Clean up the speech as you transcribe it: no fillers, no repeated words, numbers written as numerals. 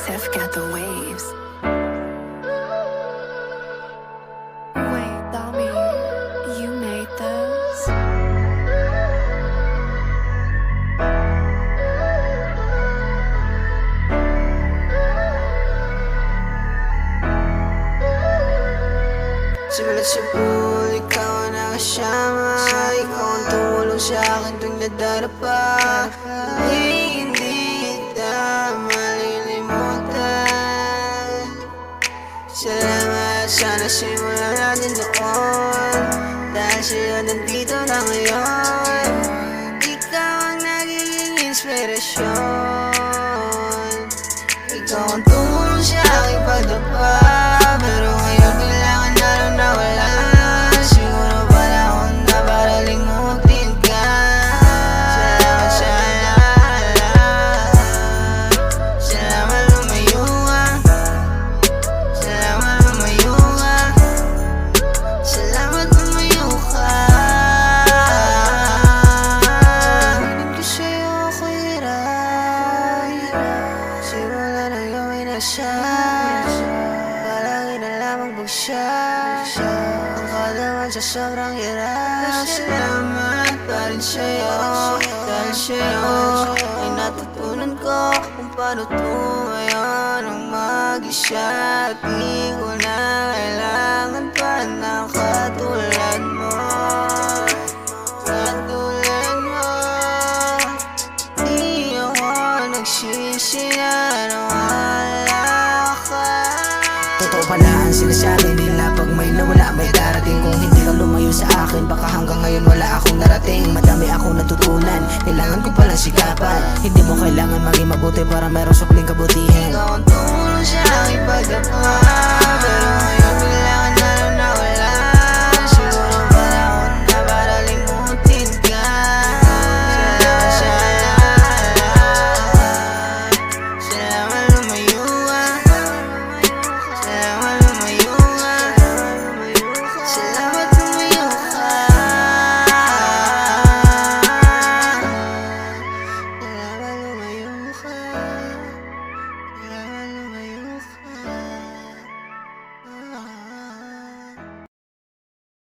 Tiff got the waves. Wait, Dami, you made this? Simulat sa pool, ikaw ang nakasama. Ikaw ang tumulong sa akin tuwing nadarapa. Hindi kita malilimutan. Salamat, sana simulan natin noon. Dahil sa'yo nandito na ngayon. Ikaw ang nagiging inspirasyon. Ikaw ang tumulong sa aking pagdapa. Pero ngayon kailangan na lang nawala. Siguro pala akong na para limutin ka. Salamat sa lahat. Salamat lumayo ka. Salamat lumayo ka. Salamat lumayo ka. Piling ko sa'yo ako hirap. Simula na gawin na siya. Palagi na lamang bagsak. Ang kalaman sa sobrang hirap. Salamat pa rin sa'yo. Dahil sa'yo ay natutunan ko kung paano tumayon ang mag-isa. At di ko na kailangan pa ng katulad mo. Katulad mo. Di ako nagsisi na nawala ka. Totoo pala ang sinasabi nila pag may nawala may darating. Kung hindi ka lumayo sa akin baka hanggang ngayon wala akong narating. Madami akong natutunan, kailangan ko palang sikapan. Hindi mo kailangan maging mabuti para merong supling kabutihan. Ikaw ang tumulong sa aking pagdapa. Pero